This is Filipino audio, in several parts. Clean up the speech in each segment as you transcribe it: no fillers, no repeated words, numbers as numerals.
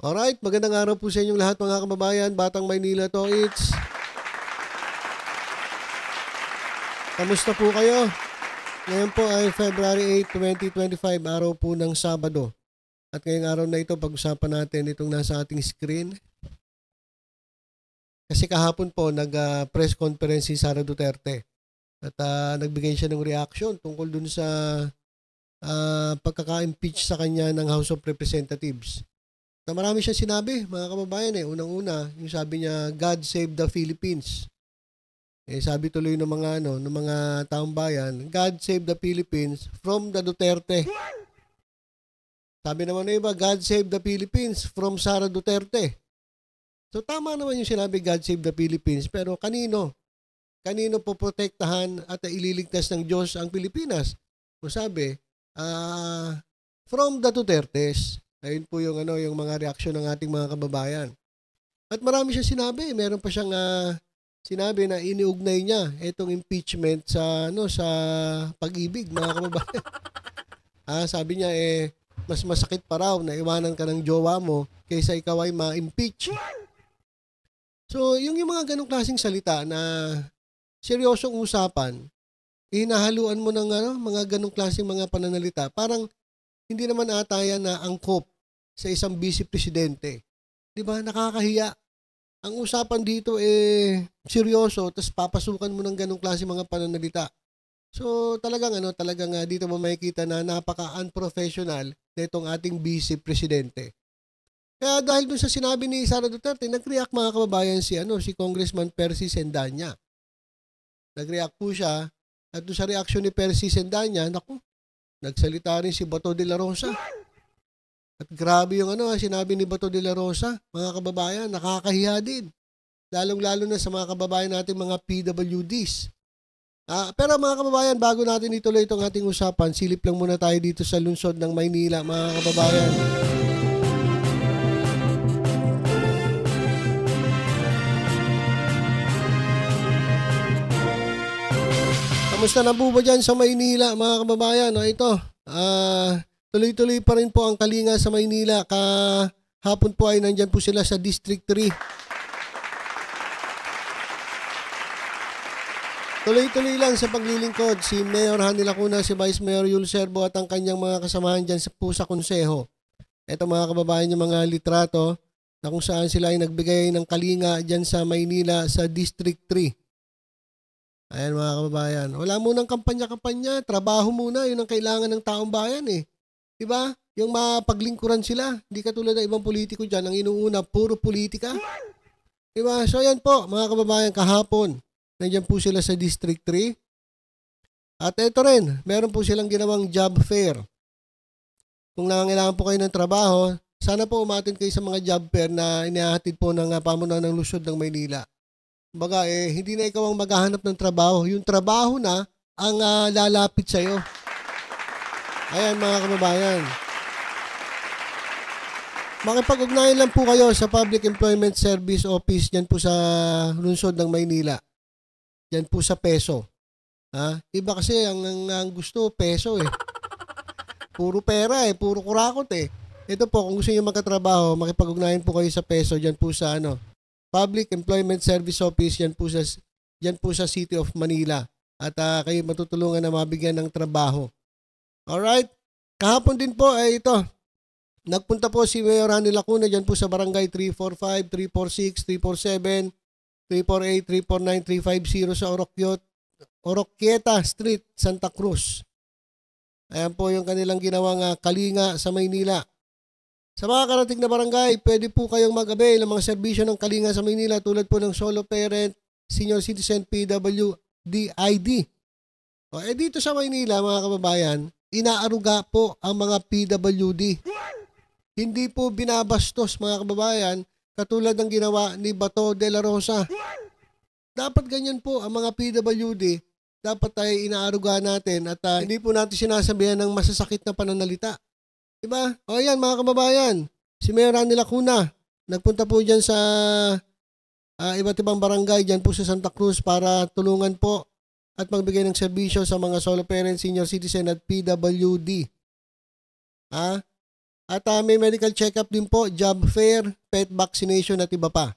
Alright, magandang araw po sa inyong lahat mga kababayan. Batang Maynila to, kamusta po kayo? Ngayon po ay February 8, 2025, araw po ng Sabado. At ngayong araw na ito, pag-usapan natin itong nasa ating screen. Kasi kahapon po, nag-press conference si Sara Duterte. At nagbigay siya ng reaction tungkol dun sa pagkaka-impeach sa kanya ng House of Representatives. Na marami siya sinabi, mga kababayan Unang-una, yung sabi niya, God save the Philippines. Sabi tuloy ng mga taong bayan, God save the Philippines from the Duterte. Sabi naman ng iba, God save the Philippines from Sara Duterte. So tama naman yung sinabi, God save the Philippines, pero kanino? Kanino poprotektahan at ililigtas ng Diyos ang Pilipinas? Kung sabi, from the Dutertes. Ayun po yung mga reaksyon ng ating mga kababayan. At marami siya sinabi, meron pa siyang sinabi na iniugnay niya itong impeachment sa pag-ibig, mga kababayan. Sabi niya mas masakit pa raw na iwanan ka ng jowa mo kaysa ikaw ay ma-impeach. So, yung mga ganong klaseng salita na seryosong usapan, hinahaluan mo ng mga ganong klaseng mga pananalita, parang hindi naman ata yan na angkop sa isang vice presidente. 'Di ba? Nakakahiya. Ang usapan dito seryoso, tapos papasukan mo ng ganong klase mga pananalita. So talagang dito mo makikita na napaka-unprofessional nitong ating vice presidente. Kaya dahil dun sa sinabi ni Sara Duterte, nag-react mga kababayan si Congressman Percy Sendanya. Nag-react po siya at dun sa reaction ni Percy Sendanya, nagsalita rin si Bato de la Rosa. At grabe yung sinabi ni Bato de la Rosa, mga kababayan, nakakahiya din. Lalong-lalo na sa mga kababayan natin, mga PWDs. Pero mga kababayan, bago natin ituloy itong ating usapan, silip lang muna tayo dito sa lungsod ng Maynila, mga kababayan. Kamusta na po ba dyan sa Maynila, mga kababayan? Ito, tuloy-tuloy pa rin po ang kalinga sa Maynila. Kahapon po ay nandyan po sila sa District 3. Tuloy-tuloy lang sa paglilingkod si Mayor Hanny Lacuna, si Vice Mayor Yul Serbo at ang kanyang mga kasamahan dyan sa konseho. Ito mga kababayan, yung mga litrato na kung saan sila ay nagbigay ng kalinga dyan sa Maynila sa District 3. Ayan mga kababayan, wala munang kampanya-kampanya, trabaho muna, yun ang kailangan ng taong bayan Diba? Yung mapaglingkuran sila, hindi katulad ng ibang politiko dyan, ang inuuna, puro politika. Diba? So yan po mga kababayan, kahapon, nandiyan po sila sa District 3. At ito rin, meron po silang ginawang job fair. Kung nangangailangan po kayo ng trabaho, sana po umatin kayo sa mga job fair na inihahatid po ng pamunuan ng lungsod ng Maynila. Baga, hindi na ikaw ang maghahanap ng trabaho. Yung trabaho na ang lalapit sa'yo. Ayan mga kababayan. Makipag-ugnayan lang po kayo sa Public Employment Service Office dyan po sa lungsod ng Maynila. Dyan po sa peso. Iba kasi ang gusto peso Puro pera puro kurakot Ito po, kung gusto niyo magkatrabaho, makipag-ugnayan po kayo sa peso dyan po sa Public Employment Service Office dyan po sa City of Manila. At kayo matutulungan na mabigyan ng trabaho. Alright? Kahapon din po ito. Nagpunta po si Mayor Hanny Lacuna dyan po sa Barangay 345, 346, 347, 348, 349, 350 sa Oroquieta Street, Santa Cruz. Ayan po yung kanilang ginawang kalinga sa Maynila. Sa mga karating na barangay, pwede po kayong mag-avail ng mga serbisyo ng kalinga sa Maynila tulad po ng solo parent, senior citizen, PWD, ID. Dito sa Maynila, mga kababayan, inaaruga po ang mga PWD. Hindi po binabastos, mga kababayan, katulad ng ginawa ni Bato de la Rosa. Dapat ganyan po ang mga PWD, dapat tayo inaaruga natin at hindi po natin sinasabihan ng masasakit na pananalita. Diba? Yan mga kababayan, si Mayor Hanny Lacuna, nagpunta po dyan sa iba't ibang barangay dyan po sa Santa Cruz para tulungan po at magbigay ng serbisyo sa mga solo parents, senior citizen at PWD. At may medical check-up din po, job fair, pet vaccination at iba pa.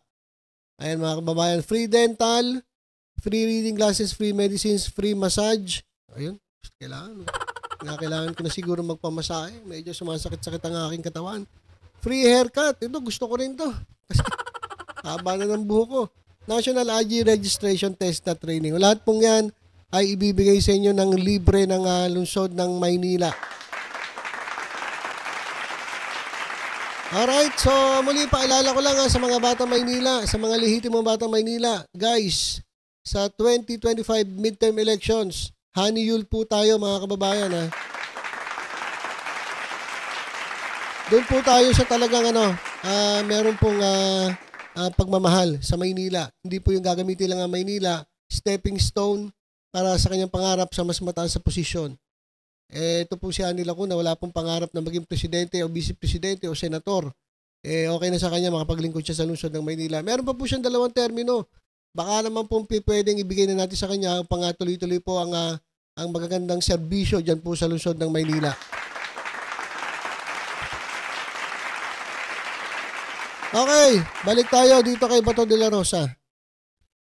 Ayan mga kababayan, free dental, free reading glasses, free medicines, free massage. Ayun, kailangan ko na siguro magpamasahe. Medyo sumasakit-sakit ang aking katawan. Free haircut. Ito, gusto ko rin to. Kasi haba na ng buhok ko. National IG registration test na training. Lahat pong yan ay ibibigay sa inyo ng libre ng lungsod ng Maynila. Alright, so muli paalala ko lang sa mga batang Maynila, sa mga lehitimong batang Maynila, guys, sa 2025 midterm elections, honey yule po tayo mga kababayan. Doon po tayo sa talagang meron pong pagmamahal sa Maynila. Hindi po yung gagamitin lang ang Maynila, stepping stone para sa kanyang pangarap sa mas mataas sa posisyon. Ito po si Annie Lacuna, wala pong pangarap na maging presidente o vice-presidente o senator. Okay na sa kanya, makapaglingkod siya sa lungsod ng Maynila. Meron pa po siyang 2 termino. Baka naman po pwedeng ibigay na natin sa kanya pang tuloy-tuloy po ang magagandang serbisyo dyan po sa lungsod ng Maynila. Okay, balik tayo dito kay Bato de la Rosa.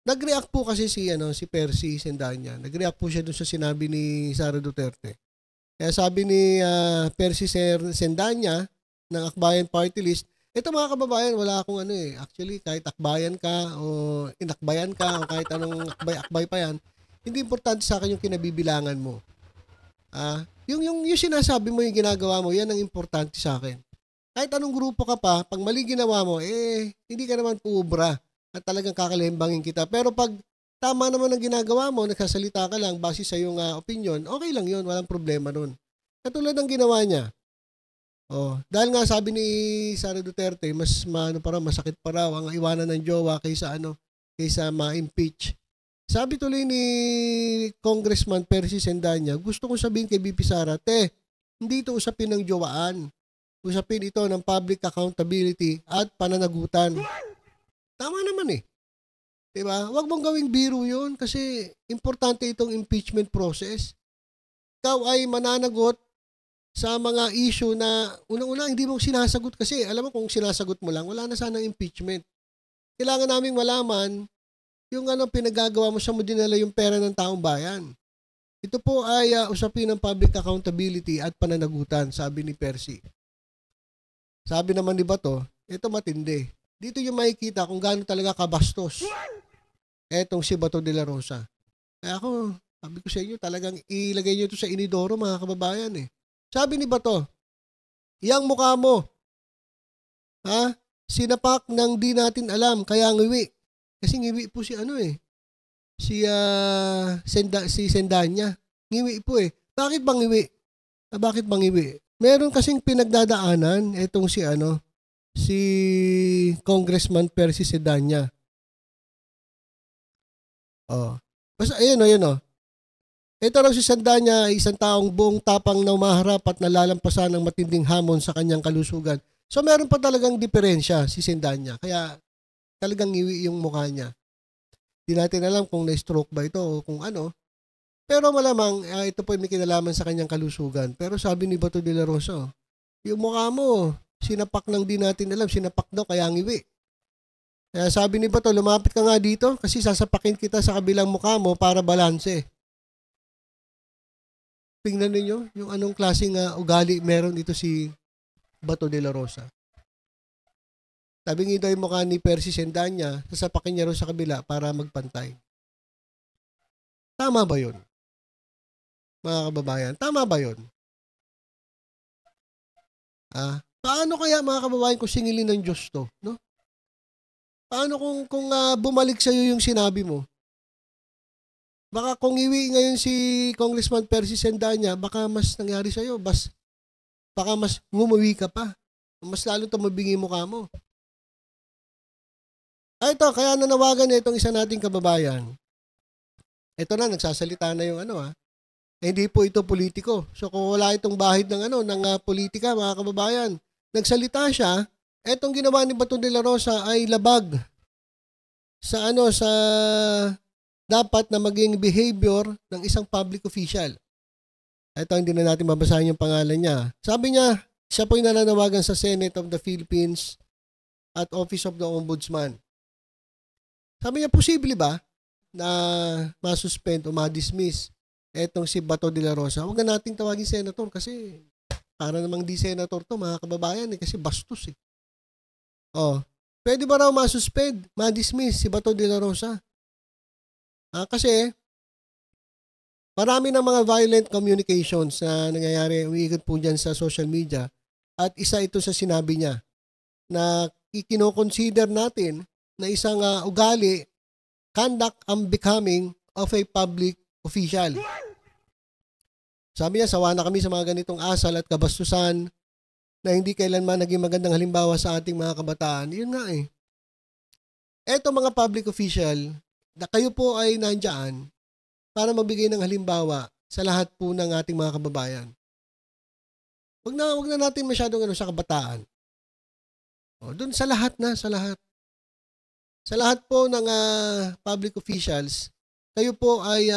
Nag-react po kasi si Percy Sendanya. Nag-react po siya doon sa sinabi ni Sara Duterte. Kaya sabi ni Percy Sendanya ng Akbayan Party List, ito mga kababayan, wala akong actually kahit akbayan ka o inakbayan ka o kahit anong akbay pa yan, hindi importante sa akin yung kinabibilangan mo. Yung sinasabi mo, yung ginagawa mo, yan ang importante sa akin. Kahit anong grupo ka pa, pag mali ginawa mo, hindi ka naman puubra at talagang kakalimbangin kita. Pero pag tama naman ang ginagawa mo, nagsasalita ka lang base sa iyong opinion, okay lang yun, walang problema nun. Katulad ng ginawa niya. Dahil nga sabi ni Sara Duterte, masakit pa raw ang iwanan ng jowa kaysa ma-impeach. Sabi tuloy ni Congressman Percy Sendanya, gusto kong sabihin kay BP Sara, hindi ito usapin ng jowaan. Usapin ito ng public accountability at pananagutan. Tama naman Diba? Huwag mong gawing biro yun kasi importante itong impeachment process. Ikaw ay mananagot sa mga issue na unang-una hindi mo sinasagot kasi. Alam mo kung sinasagot mo lang, wala na sanang impeachment. Kailangan naming malaman yung pinagagawa mo sa mo dinala yung pera ng taong bayan. Ito po ay usapin ng public accountability at pananagutan, sabi ni Percy. Sabi naman ni Bato, ito matindi. Dito yung makikita kung gaano talaga kabastos etong si Bato de la Rosa. Kaya ako, sabi ko sa inyo, talagang ilagay nyo ito sa inidoro mga kababayan Sabi ni Bato, yang mukha mo, sinapak ng di natin alam, kaya ngiwi. Kasi ngiwi po si si Sendanya. Ngiwi po Bakit bang ngiwi? Bakit bang ngiwi? Meron kasing pinagdadaanan etong si Congressman Percy Sendanya. Basta ayun. Ito raw si Sendanya ay isang taong buong tapang na umaharap at nalalampasan ng matinding hamon sa kanyang kalusugan. So meron pa talagang diferensya si Sendanya. Kaya talagang ngiwi yung mukha niya. Hindi natin alam kung na-stroke ba ito o kung ano. Pero malamang ito po may kinalaman sa kanyang kalusugan. Pero sabi ni Bato de la Rosa, yung mukha mo, sinapak ng di natin alam, sinapak daw kaya ngiwi. Kaya sabi ni Bato, lumapit ka nga dito kasi sasapakin kita sa kabilang mukha mo para balanse. Tingnan ninyo yung anong klaseng ugali meron dito si Bato de la Rosa. Sabi nga daw yung mukha ni Percy Sendanya, sasapakin niya rin sa kabila para magpantay. Tama ba yun? Mga kababayan, tama ba yun? Paano kaya mga kababayan kung singilin ng Diyos to? No? Paano kung bumalik sa'yo yung sinabi mo? Baka kung iwi ngayon si Congressman Percy Sendanya, baka mas nangyari sa'yo, baka mas ngumuwi ka pa. Mas lalo tumabingi mukha mo. Ito, kaya nanawagan na itong isa nating kababayan. Ito na, nagsasalita na yung hindi po ito politiko. So kung wala itong bahid ng politika, mga kababayan, nagsalita siya, etong ginawa ni Bato de la Rosa ay labag sa sa dapat na maging behavior ng isang public official. Ito, hindi na natin babasahin yung pangalan niya. Sabi niya, Siya po yung nananawagan sa Senate of the Philippines at Office of the Ombudsman. Sabi niya, posible ba na masuspend o ma-dismiss etong si Bato de la Rosa? Huwag na nating tawagin senator kasi para namang di senator to, mga kababayan, kasi bastos eh. Oh, pwede ba raw masuspend, ma-dismiss si Bato de la Rosa? Kasi marami ng mga violent communications na nangyayari, umiikot po dyan sa social media, at isa ito sa sinabi niya na ikino-consider natin na isang ugali, conduct unbecoming of a public official. Sabi niya, sawa na kami sa mga ganitong asal at kabastusan na hindi kailanman naging magandang halimbawa sa ating mga kabataan. Yun nga eh. Eto mga public official, na kayo po ay nandyan para magbigay ng halimbawa sa lahat po ng ating mga kababayan. Wag na natin masyadong sa kabataan. O, dun sa lahat na, sa lahat. Sa lahat po ng public officials, kayo po ay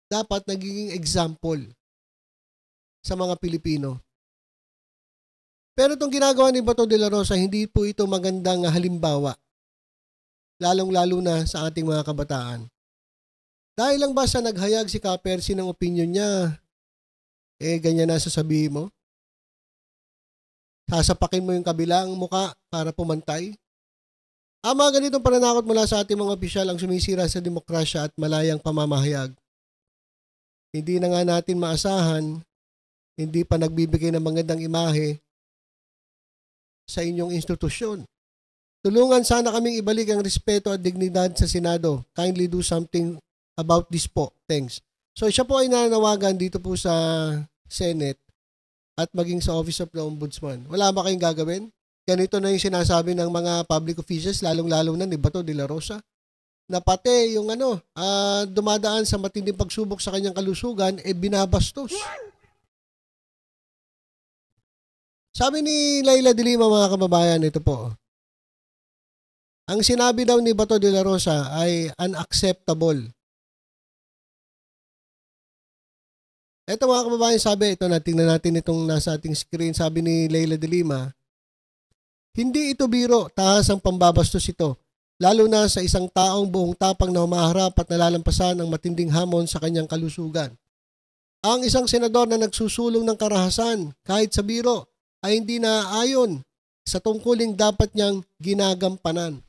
dapat nagiging example sa mga Pilipino. Pero itong ginagawa ni Bato de la Rosa, hindi po ito magandang halimbawa. Lalong-lalo na sa ating mga kabataan. Dahil lang ba sa naghayag si Ka-Percy ng opinion niya, ganyan na sasabihin mo? Sasapakin mo yung kabilang muka para pumantay? Mga ganitong pananakot mula sa ating mga opisyal ang sumisira sa demokrasya at malayang pamamahayag. Hindi na nga natin maasahan, hindi pa nagbibigay ng magandang imahe sa inyong institusyon. Tulungan sana kaming ibalik ang respeto at dignidad sa Senado. Kindly do something about this po. Thanks. So siya po ay nananawagan dito po sa Senate at maging sa Office of the Ombudsman. Wala ba kayong gagawin? Ganito na yung sinasabi ng mga public officials, lalong-lalo na ni Bato de la Rosa, na pati yung dumadaan sa matinding pagsubok sa kanyang kalusugan, binabastos. Sabi ni Leila de Lima, mga kababayan, ito po. Ang sinabi daw ni Bato de la Rosa ay unacceptable. Ito mga kababayan, sabi, ito tingnan natin itong nasa ating screen, sabi ni Leila de Lima, hindi ito biro, tahas ang pambabastos ito, lalo na sa isang taong buong tapang na humaharap at nalalampasan ang matinding hamon sa kanyang kalusugan. Ang isang senador na nagsusulong ng karahasan, kahit sa biro, ay hindi naaayon sa tungkuling dapat niyang ginagampanan.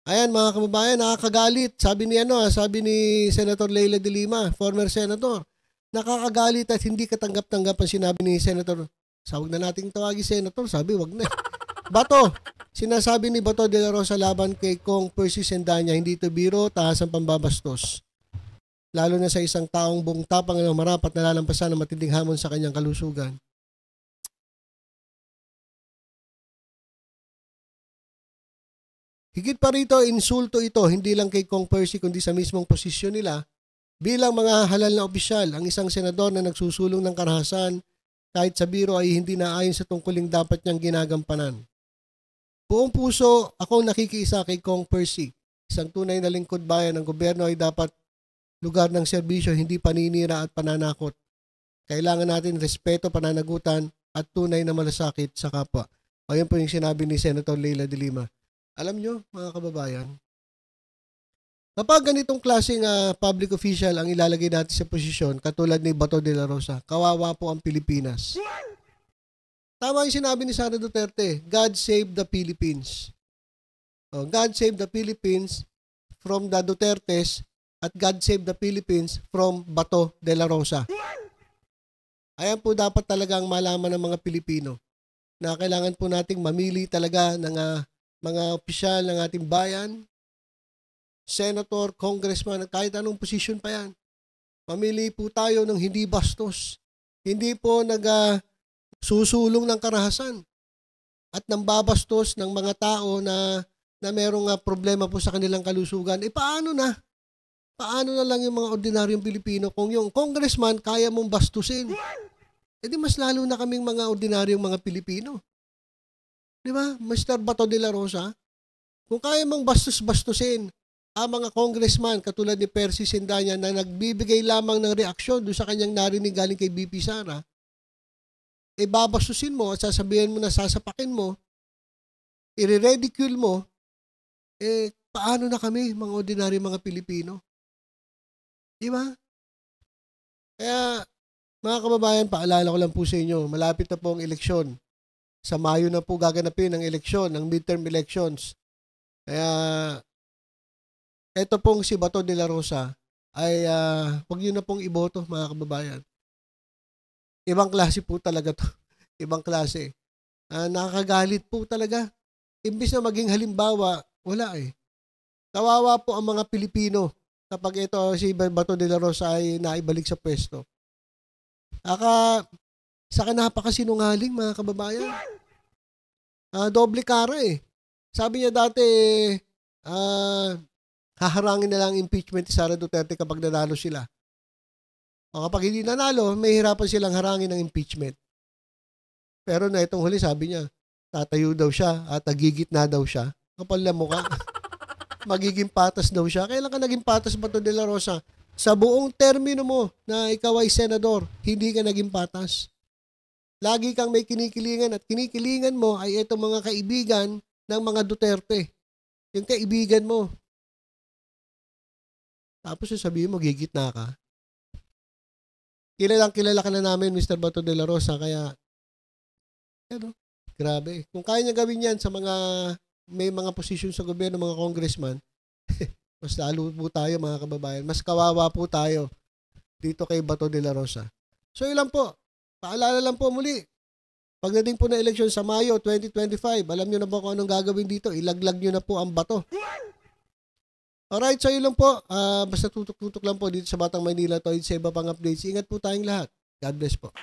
Ayan mga kababayan, nakakagalit. Sabi ni Senator Leila de Lima, former senator, nakakagalit at hindi katanggap-tanggap ang sinabi ni Senator. Wag na nating tawagin senator, sabi wag na. Bato, sinasabi ni Bato de la Rosa laban kay Kong Percy Sendanya, hindi ito biro, tahas ang pambabastos. Lalo na sa isang taong buong tapang na marapat nalalampasan ng matinding hamon sa kanyang kalusugan. Higit pa rito, insulto ito, hindi lang kay Kong Percy kundi sa mismong posisyon nila bilang mga halal na opisyal. Ang isang senador na nagsusulong ng karahasan kahit sa biro ay hindi naayon sa tungkuling dapat niyang ginagampanan. Buong puso, akong nakikiisa kay Kong Percy. Isang tunay na lingkod bayan ng gobyerno ay dapat lugar ng serbisyo, hindi paninira at pananakot. Kailangan natin respeto, pananagutan at tunay na malasakit sa kapwa. Ayan po yung sinabi ni Senator Leila de Lima. Alam nyo, mga kababayan, kapag ganitong klaseng public official ang ilalagay natin sa posisyon, katulad ni Bato de la Rosa, kawawa po ang Pilipinas. Tama yung sinabi ni Sara Duterte, God save the Philippines. God save the Philippines from the Dutertes at God save the Philippines from Bato de la Rosa. Ayan po dapat talagang malaman ng mga Pilipino na kailangan po nating mamili talaga ng mga opisyal ng ating bayan, senator, congressman, kahit anong posisyon pa yan. Mamili po tayo ng hindi bastos. Hindi po susulong ng karahasan at nang babastos ng mga tao na merong problema po sa kanilang kalusugan. Paano na? Paano na lang yung mga ordinaryong Pilipino kung yung congressman kaya mong bastusin? Di mas lalo na kaming mga ordinaryong mga Pilipino. Di ba? Mr. Bato de la Rosa, kung kaya mong bastos-bastusin ang mga congressman katulad ni Percy Sendanya na nagbibigay lamang ng reaksyon doon sa kanyang narinig galing kay BP Sara, babasusin mo at sasabihin mo na sasapakin mo, i-ridicule mo, paano na kami, mga ordinary mga Pilipino? Di ba? Kaya, mga kababayan, paalala ko lang po sa inyo, malapit na po ang eleksyon. Sa Mayo na po gaganapin ang eleksyon, ang midterm elections. Kaya, eto pong si Bato de la Rosa ay huwag nyo na pong iboto, mga kababayan. Ibang klase po talaga to. Ibang klase. Nakakagalit po talaga. Imbis na maging halimbawa, wala eh. Kawawa po ang mga Pilipino kapag ito si Bato de la Rosa ay naibalik sa pwesto. Saka napakasinungaling, mga kababayan. Doble kara eh. Sabi niya dati, haharangin na lang impeachment ni Sara Duterte kapag nanalo sila. O kapag hindi nanalo, may hirapan silang harangin ng impeachment. Pero na itong huli, sabi niya, tatayo daw siya at nagigit na daw siya. Kapal na mukha. Magiging patas daw siya. Kailan ka naging patas, Bato de la Rosa? Sa buong termino mo na ikaw ay senador, hindi ka naging patas. Lagi kang may kinikilingan at kinikilingan mo ay itong mga kaibigan ng mga Duterte. Yung kaibigan mo. Tapos sasabihin mo, gigit na ka. Kilala ka na namin, Mr. Bato de la Rosa, kaya, grabe. Kung kaya niya gawin yan sa may mga posisyon sa gobyerno, mga congressman, mas lalo po tayo, mga kababayan. Mas kawawa po tayo dito kay Bato de la Rosa. So, ilan po. Paalala lang po muli. Pagdating po na eleksyon sa Mayo 2025, alam nyo na po kung anong gagawin dito. Ilaglag nyo na po ang bato. Alright, so yun lang po. Basta tutok-tutok lang po dito sa Batang Maynila. Sa iba pang updates. Ingat po tayong lahat. God bless po.